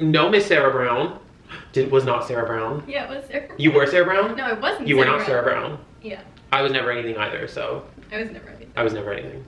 No, Miss Sarah Brown. Was not Sarah Brown. Yeah, it was Sarah Brown. You were Sarah Brown? No, I wasn't. You were not Sarah Brown. Yeah. I was never anything either, so. I was never anything. I was never anything.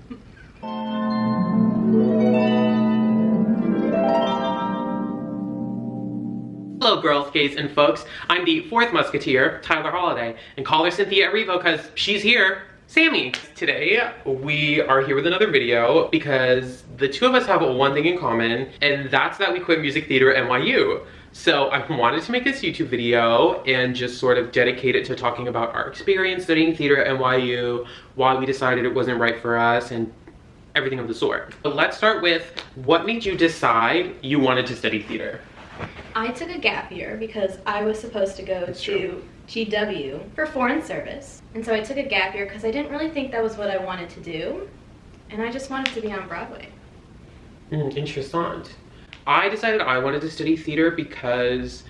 Hello, girls, gays, and folks. I'm the fourth musketeer, Tyler Holladay, and call her Cynthia at Revo because she's here. Sammie. Today, we are here with another video because the two of us have one thing in common, and that's that we quit music theater at NYU. So I wanted to make this YouTube video and just sort of dedicate it to talking about our experience studying theater at NYU, why we decided it wasn't right for us, and everything of the sort. But let's start with, what made you decide you wanted to study theater? I took a gap year because I was supposed to go to GW for foreign service. And so I took a gap year because I didn't really think that was what I wanted to do. And I just wanted to be on Broadway. Interessant. I decided I wanted to study theater because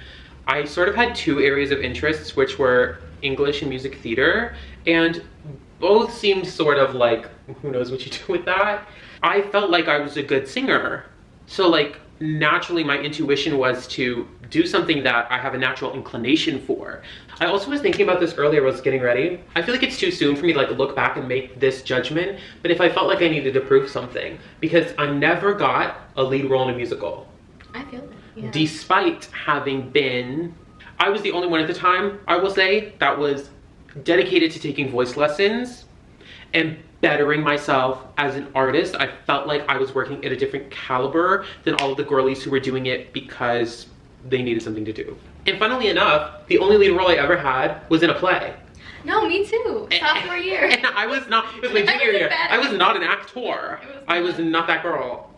I sort of had two areas of interests, which were English and music theater, and both seemed sort of like, who knows what you do with that. I felt like I was a good singer. So like, naturally my intuition was to do something that I have a natural inclination for. I also was thinking about this earlier, I was getting ready. I feel like it's too soon for me to like look back and make this judgment, but if I felt like I needed to prove something, because I never got a lead role in a musical. I feel that, yeah. Despite having been, I was the only one at the time, I will say, that was dedicated to taking voice lessons and bettering myself as an artist. I felt like I was working at a different caliber than all of the girlies who were doing it because they needed something to do. And funnily enough, the only lead role I ever had was in a play. No, me too. Sophomore year. And I was not, it was my junior year. I was not an actor. I was not that girl.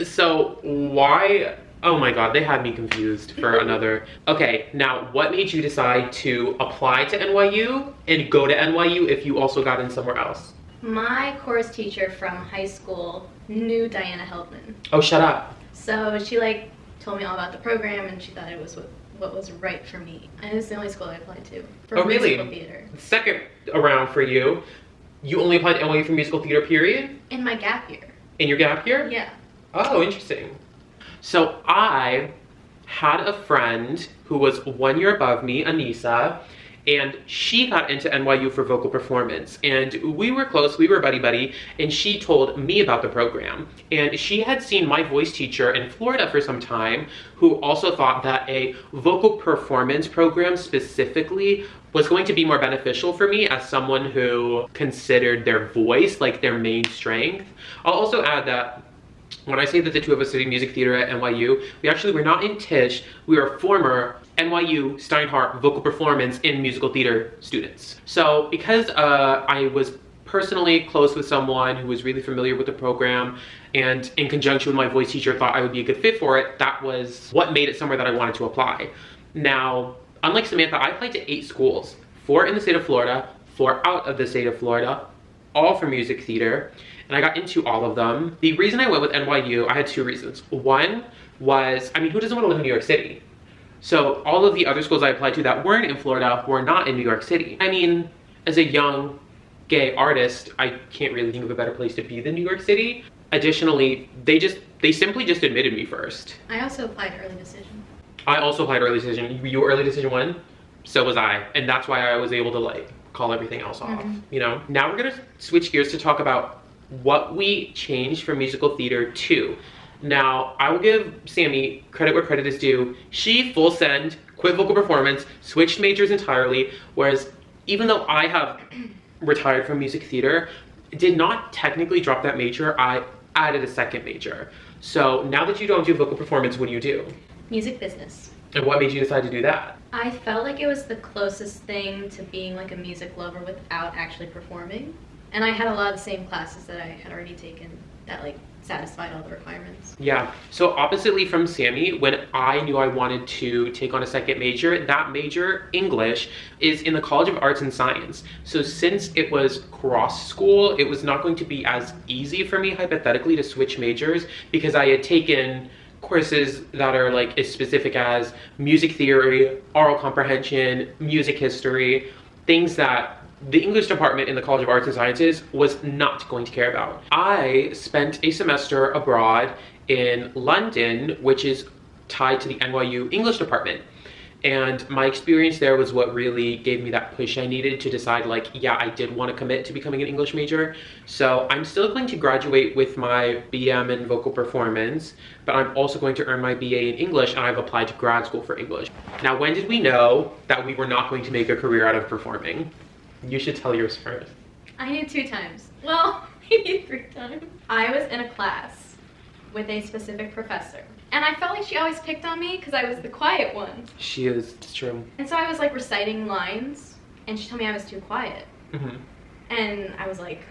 So why? Oh my God, they had me confused for another. Okay, now what made you decide to apply to NYU and go to NYU if you also got in somewhere else? My chorus teacher from high school knew Diana Heldman. Oh, shut up. So she like told me all about the program and she thought it was what was right for me. And it's the only school I applied to for musical theater. Second around for you, you only applied to NYU for musical theater, period? In my gap year. In your gap year? Yeah. Oh, interesting. So I had a friend who was 1 year above me, Anissa, and she got into NYU for vocal performance. And we were close, we were buddy-buddy, and she told me about the program. And she had seen my voice teacher in Florida for some time, who also thought that a vocal performance program specifically was going to be more beneficial for me as someone who considered their voice like their main strength. I'll also add that when I say that the two of us studied music theater at NYU, we were not in Tisch, we were former NYU Steinhardt vocal performance in musical theater students. So because I was personally close with someone who was really familiar with the program and in conjunction with my voice teacher thought I would be a good fit for it, that was what made it somewhere that I wanted to apply. Now, unlike Samantha, I applied to 8 schools, 4 in the state of Florida, 4 out of the state of Florida, all for music theater. And I got into all of them. The reason I went with NYU, I had 2 reasons. One was, I mean, who doesn't want to live in New York City? So all of the other schools I applied to that weren't in Florida were not in New York City. I mean, as a young gay artist, I can't really think of a better place to be than New York City. Additionally, they simply just admitted me first. I also applied early decision. I also applied early decision. You were early decision 1? So was I. And that's why I was able to like call everything else off, you know? Now we're gonna switch gears to talk about what we changed from musical theater to. Now, I will give Sammie credit where credit is due. She full send, quit vocal performance, switched majors entirely, whereas even though I have retired from music theater, did not technically drop that major, I added a second major. So now that you don't do vocal performance, what do you do? Music business. And what made you decide to do that? I felt like it was the closest thing to being like a music lover without actually performing. And I had a lot of the same classes that I had already taken that like satisfied all the requirements. Yeah, so oppositely from Sammie, when I knew I wanted to take on a second major, that major, English, is in the College of Arts and Science. So since it was cross school, it was not going to be as easy for me hypothetically to switch majors because I had taken courses that are like as specific as music theory, oral comprehension, music history, things that the English department in the College of Arts and Sciences was not going to care about. I spent a semester abroad in London, which is tied to the NYU English department. And my experience there was what really gave me that push I needed to decide, like, yeah, I did want to commit to becoming an English major. So I'm still going to graduate with my BM in vocal performance, but I'm also going to earn my BA in English, and I've applied to grad school for English. Now, when did we know that we were not going to make a career out of performing? You should tell yours first. I knew 2 times. Well, maybe 3 times. I was in a class with a specific professor. And I felt like she always picked on me because I was the quiet one. She is, it's true. And so I was like reciting lines, and she told me I was too quiet. Mm-hmm. And I was like,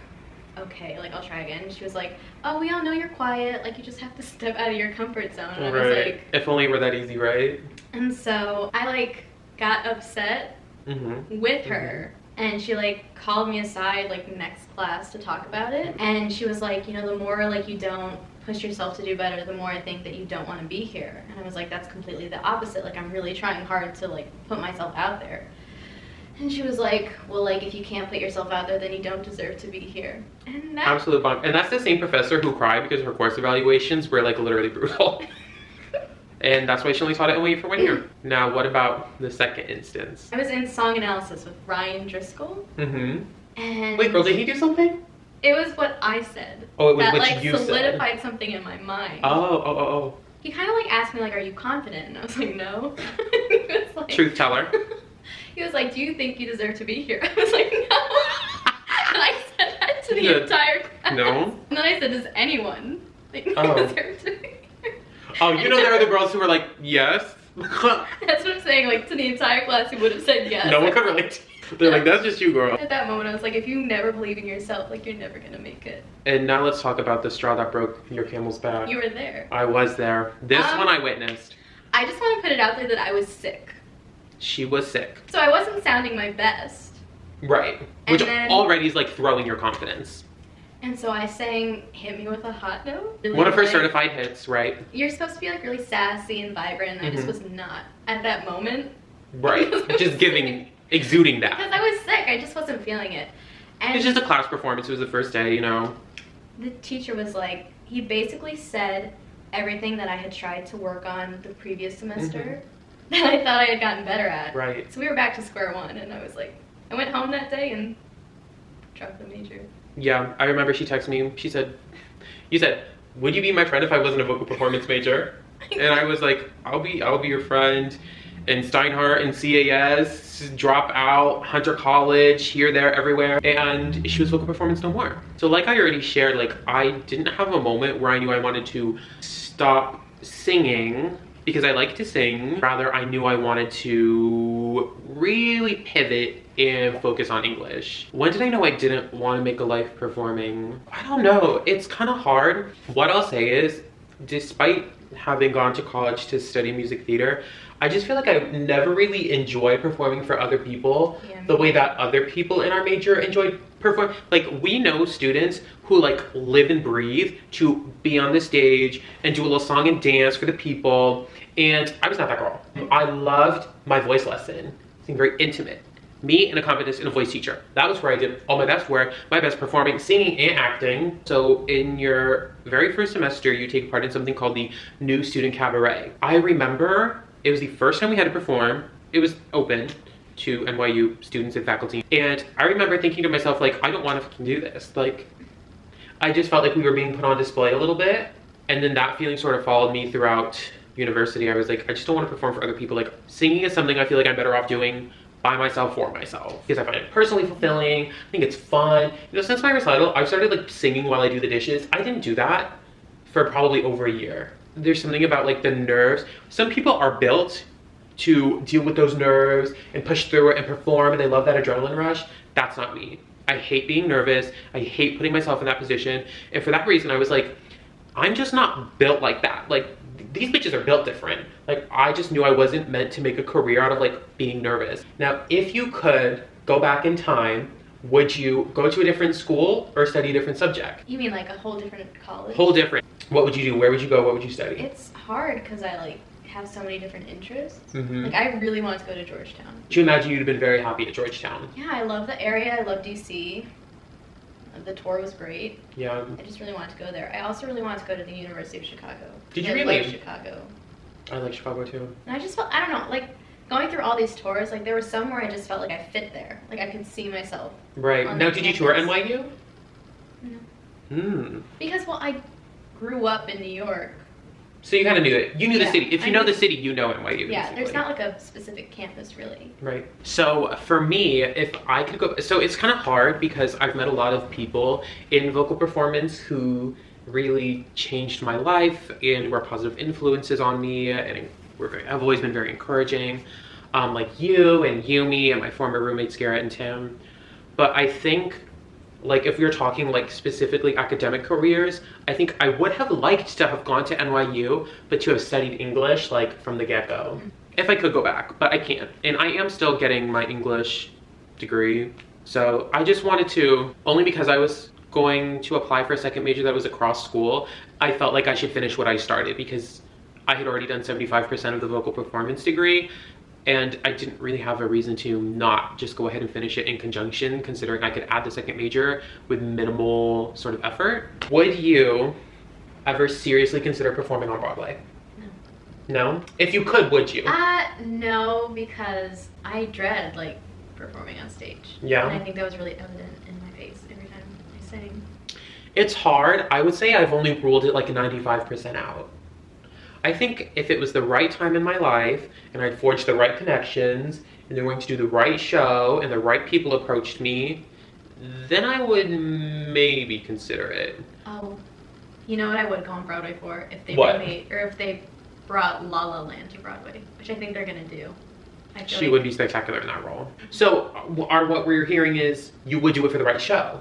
okay, like I'll try again. And she was like, oh, we all know you're quiet. Like you just have to step out of your comfort zone. And I was like, if only it were that easy, right? And so I like got upset with her. And she like called me aside like next class to talk about it. And she was like, you know, the more like you don't push yourself to do better, the more I think that you don't want to be here. And I was like, that's completely the opposite. Like I'm really trying hard to like put myself out there. And she was like, well, like if you can't put yourself out there, then you don't deserve to be here. And that absolute bomb. And that's the same professor who cried because her course evaluations were like literally brutal. And that's why she only taught at NYU for 1 year. Now, what about the second instance? I was in song analysis with Ryan Driscoll. And wait, girl, did he do something? It was what I said. Oh, it was that what like you said. solidified something in my mind. Oh. He kind of like asked me like, are you confident? And I was like, no. He was like, truth teller. He was like, do you think you deserve to be here? I was like, no. And I said that to the entire class. No. And then I said, does anyone think they deserve to be here? Oh, you know there are the girls who were like, yes. That's what I'm saying, like to the entire class who would have said yes. No one could relate. They're like, that's just you, girl. At that moment, I was like, if you never believe in yourself, like you're never gonna make it. And now let's talk about the straw that broke your camel's back. You were there. I was there. This one I witnessed. I just want to put it out there that I was sick. She was sick. So I wasn't sounding my best. Right. Which already is like throwing your confidence. And so I sang Hit Me With a Hot Note. Really one of her like, certified hits, right? You're supposed to be like really sassy and vibrant, and I just was not at that moment. Right. Just exuding that. Because I was sick, I just wasn't feeling it. And it's just a class performance. It was the first day, you know. The teacher was like, he basically said everything that I had tried to work on the previous semester that I thought I had gotten better at. Right. So we were back to square one, and I was like, I went home that day and dropped the major. Yeah, I remember she texted me. She said, you said, would you be my friend if I wasn't a vocal performance major? And I was like, I'll be your friend. And Steinhardt and CAS, drop out, Hunter College, here, there, everywhere. And she was vocal performance no more. So like I already shared, like I didn't have a moment where I knew I wanted to stop singing because I like to sing. Rather, I knew I wanted to really pivot and focus on English. When did I know I didn't want to make a life performing? I don't know. It's kind of hard. What I'll say is, despite having gone to college to study music theater, I just feel like I never really enjoyed performing for other people the way that other people in our major enjoyed performing. Like, we know students who like live and breathe to be on the stage and do a little song and dance for the people. And I was not that girl. I loved my voice lesson. Being very intimate. Me and a competence and a voice teacher. That was where I did all my best work, my best performing, singing, and acting. So in your very first semester, you take part in something called the new Student Cabaret. I remember it was the first time we had to perform. It was open to NYU students and faculty. And I remember thinking to myself, like, I don't want to fucking do this. Like, I just felt like we were being put on display a little bit. And then that feeling sort of followed me throughout university. I was like, I just don't want to perform for other people. Like, singing is something I feel like I'm better off doing by myself, for myself, because I find it personally fulfilling. I think it's fun. You know, since my recital, I've started like singing while I do the dishes. I didn't do that for probably over a year. There's something about like the nerves. Some people are built to deal with those nerves and push through it and perform, and they love that adrenaline rush. That's not me. I hate being nervous. I hate putting myself in that position. And for that reason, I was like, I'm just not built like that. Like, these bitches are built different. Like, I just knew I wasn't meant to make a career out of like being nervous. Now, if you could go back in time, would you go to a different school or study a different subject? You mean like a whole different college? Whole different. What would you do? Where would you go? What would you study? It's hard because I like have so many different interests. Like, I really wanted to go to Georgetown. Do you imagine you'd have been very happy at Georgetown? Yeah, I love the area. I love DC. The tour was great. Yeah. I just really wanted to go there. I also really wanted to go to the University of Chicago. Did you I really? love Chicago. I like Chicago too. And I just felt, I don't know, like going through all these tours, like there was some where I just felt like I fit there. Like I could see myself. Right. Now, did you tour NYU? No. Because, well, I grew up in New York. So you kind of knew it. You knew the city. If you know the city, you know NYU. Yeah, basically. there's not like a specific campus really. Right. So for me, if I could go, so it's kind of hard because I've met a lot of people in vocal performance who really changed my life and were positive influences on me, and have always been very encouraging, like you and Yumi and my former roommates Garrett and Tim. But I think, like, if we were talking like specifically academic careers, I think I would have liked to have gone to NYU, but to have studied English like from the get-go. If I could go back, but I can't. And I am still getting my English degree. So I just wanted to, only because I was going to apply for a second major that was across school, I felt like I should finish what I started because I had already done 75% of the vocal performance degree. And I didn't really have a reason to not just go ahead and finish it in conjunction, considering I could add the second major with minimal sort of effort. Would you ever seriously consider performing on Broadway? No. No? If you could, would you? No, because I dread like performing on stage. Yeah. And I think that was really evident in my face every time I sang. It's hard. I would say I've only ruled it like 95% out. I think if it was the right time in my life and I'd forged the right connections and they're going to do the right show and the right people approached me, then I would maybe consider it. Oh, you know what I would go on Broadway for if they remade, or if they brought La La Land to Broadway, which I think they're gonna do. She would be spectacular in that role. So what we're hearing is you would do it for the right show.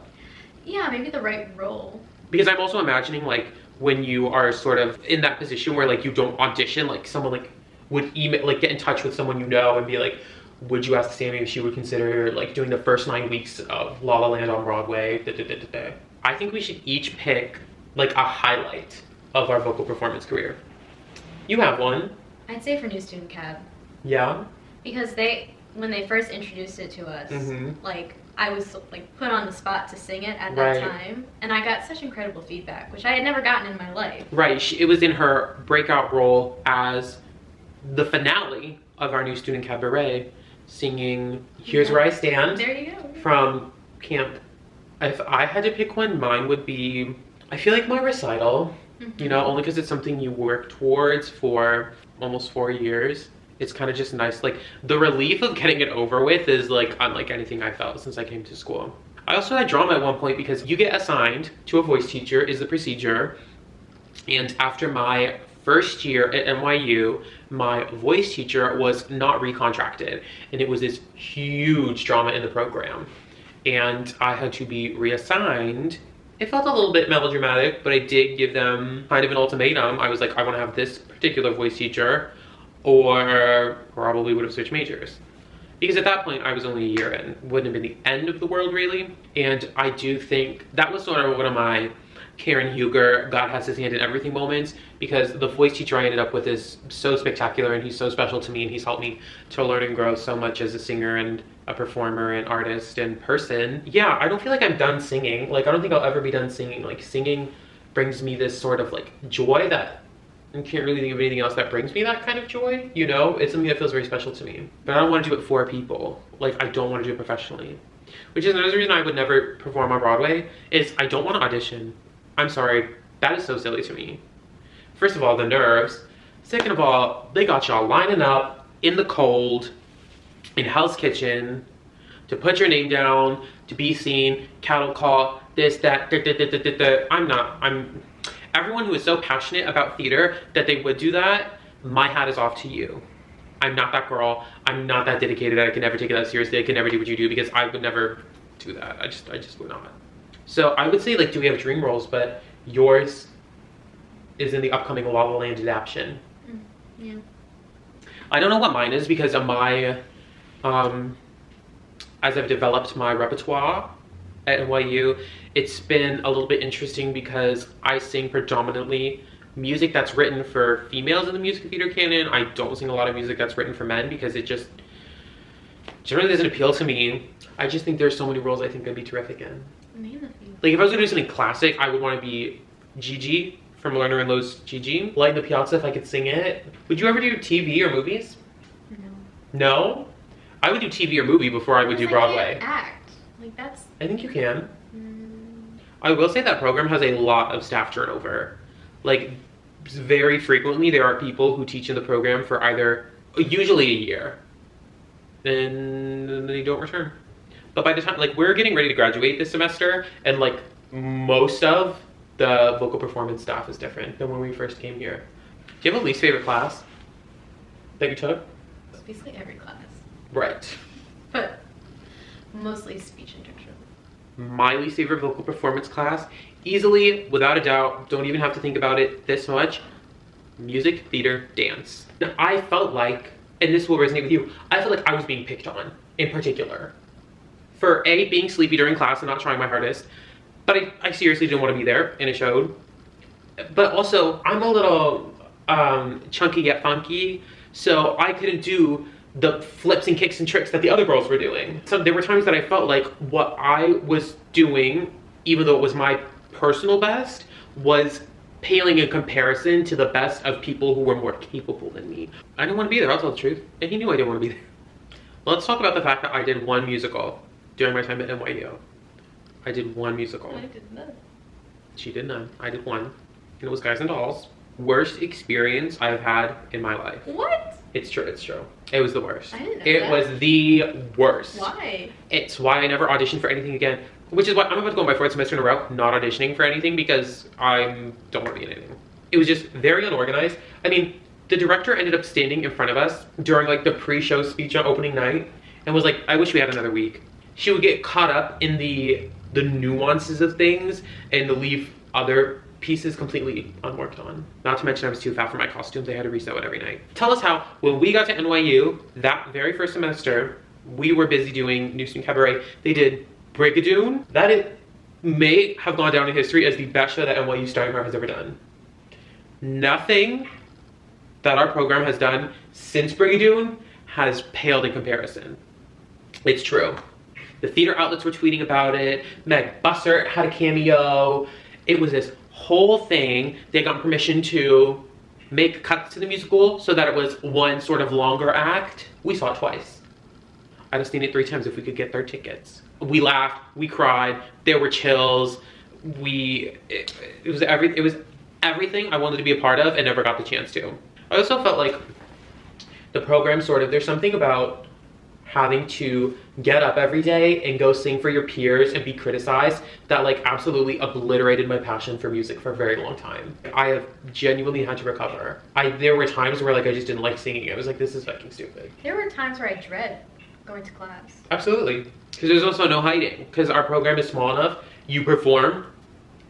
Yeah, maybe the right role. Because I'm also imagining like when you are sort of in that position where like you don't audition, like someone like would email, like get in touch with someone you know and be like, would you ask Sammie if she would consider like doing the first 9 weeks of La La Land on Broadway? I think we should each pick like a highlight of our vocal performance career. You have one. I'd say for New Student Cab. Yeah? Because when they first introduced it to us, like I was like put on the spot to sing it at that time, and I got such incredible feedback, which I had never gotten in my life. Right, it was in her breakout role as the finale of our New Student Cabaret, singing Here's Where I Stand. There you go. From camp. If I had to pick one, mine would be, I feel like my recital, you know, only because it's something you work towards for almost 4 years. It's kind of just nice. Like the relief of getting it over with is like unlike anything I felt since I came to school. I also had drama at one point because you get assigned to a voice teacher is the procedure. And after my first year at NYU, my voice teacher was not recontracted. And it was this huge drama in the program. And I had to be reassigned. It felt a little bit melodramatic, but I did give them kind of an ultimatum. I was like, I want to have this particular voice teacher, or probably would have switched majors. Because at that point, I was only a year in. Wouldn't have been the end of the world, really. And I do think that was sort of one of my Karen Huger, God has his hand in everything moments, because the voice teacher I ended up with is so spectacular and he's so special to me and he's helped me to learn and grow so much as a singer and a performer and artist and person. Yeah, I don't feel like I'm done singing. Like, I don't think I'll ever be done singing. Like, singing brings me this sort of like joy that I can't really think of anything else that brings me that kind of joy, you know? It's something that feels very special to me. But I don't want to do it for people. Like, I don't want to do it professionally. Which is another reason I would never perform on Broadway, is I don't want to audition. I'm sorry, that is so silly to me. First of all, the nerves. Second of all, they got y'all lining up in the cold, in Hell's Kitchen, to put your name down, to be seen, cattle call, this, that, everyone who is so passionate about theater that they would do that, my hat is off to you. I'm not that girl. I'm not that dedicated. I can never take it that seriously. I can never do what you do because I would never do that. I just would not. So I would say, like, do we have dream roles? But yours is in the upcoming La La Land adaptation. Yeah. I don't know what mine is because of my, as I've developed my repertoire at NYU, it's been a little bit interesting because I sing predominantly music that's written for females in the music theater canon. I don't sing a lot of music that's written for men because it just generally doesn't appeal to me. I just think there's so many roles I think I'd be terrific in. Name a few. Like if I was gonna do something classic, I would want to be Gigi from Lerner and Lowe's Gigi. Light in the Piazza, if I could sing it. Would you ever do TV or movies? No. No? I would do TV or movie before I would do Broadway. I can't act. Like, that's... I think you can. I will say that program has a lot of staff turnover. Like, very frequently there are people who teach in the program for either, usually a year, and they don't return. But by the time, like, we're getting ready to graduate this semester, and like most of the vocal performance staff is different than when we first came here. Do you have a least favorite class that you took? It's basically every class. Right. But mostly speech internship. My least favorite vocal performance class, easily, without a doubt, don't even have to think about it this much, music, theater, dance. Now, I felt like, and this will resonate with you, I felt like I was being picked on in particular. For A, being sleepy during class and not trying my hardest, but I seriously didn't want to be there, and it showed. But also, I'm a little chunky yet funky, so I couldn't do the flips and kicks and tricks that the other girls were doing. So there were times that I felt like what I was doing, even though it was my personal best, was paling in comparison to the best of people who were more capable than me. I didn't want to be there, I'll tell the truth. And he knew I didn't want to be there. Let's talk about the fact that I did one musical during my time at NYU. I did one musical. I did none. She did none. I did one. And it was Guys and Dolls. Worst experience I've had in my life. What? It's true, it's true. It was the worst. I didn't know It that. was the worst. Why? It's why I never auditioned for anything again. Which is why I'm about to go on my 4th semester in a row not auditioning for anything because I don't want to be in anything. It was just very unorganized. I mean, the director ended up standing in front of us during like the pre-show speech on opening night and was like, I wish we had another week. She would get caught up in the nuances of things and leave other pieces completely unworked on. Not to mention I was too fat for my costumes. I had to resew it every night. Tell us how, when we got to NYU, that very first semester, we were busy doing New Student Cabaret. They did Brigadoon. That it may have gone down in history as the best show that NYU Steinhardt has ever done. Nothing that our program has done since Brigadoon has paled in comparison. It's true. The theater outlets were tweeting about it. Meg Bussert had a cameo. It was this whole thing. They got permission to make cuts to the musical so that it was one sort of longer act. We saw it twice. I'd have seen it 3 times if we could get their tickets. We laughed, we cried, there were chills. It was everything I wanted to be a part of and never got the chance to. I also felt like the program there's something about having to get up every day and go sing for your peers and be criticized that like absolutely obliterated my passion for music for a very long time. I have genuinely had to recover. There were times where like I just didn't like singing. I was like, this is fucking stupid. There were times where I dread going to class. Absolutely. Because there's also no hiding. Because our program is small enough, you perform.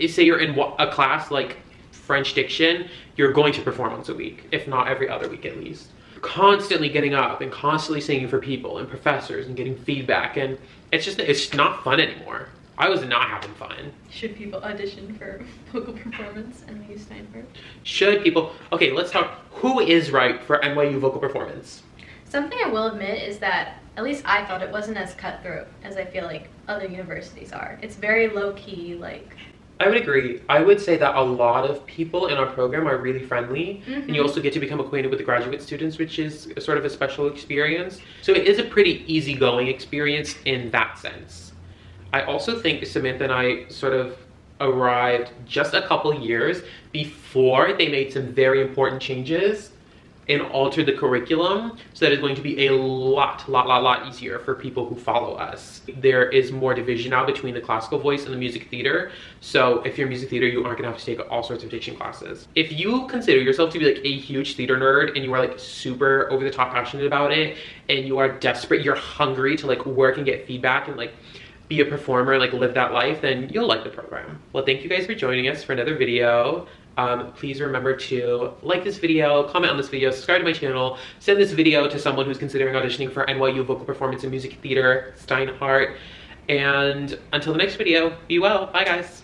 Say you're in a class like French diction, you're going to perform once a week, if not every other week at least. Constantly getting up and constantly singing for people and professors and getting feedback, and it's not fun anymore. I was not having fun. Should people audition for vocal performance at NYU Steinhardt? Should people? Okay, let's talk. Who is right for NYU vocal performance? Something I will admit is that at least I thought it wasn't as cutthroat as I feel like other universities are. It's very low-key, like... I would agree. I would say that a lot of people in our program are really friendly, and you also get to become acquainted with the graduate students, which is sort of a special experience. So it is a pretty easygoing experience in that sense. I also think Samantha and I sort of arrived just a couple years before they made some very important changes and altered the curriculum, so that it's going to be a lot easier for people who follow us. There is more division now between the classical voice and the music theater, so if you're music theater, you aren't gonna have to take all sorts of diction classes. If you consider yourself to be like a huge theater nerd and you are like super over the top passionate about it, and you are desperate, you're hungry to like work and get feedback and like be a performer and like live that life, then you'll like the program. Well, thank you guys for joining us for another video. Please remember to like this video, comment on this video, subscribe to my channel, send this video to someone who's considering auditioning for NYU Vocal Performance and Music Theater, Steinhardt. And until the next video, be well. Bye, guys.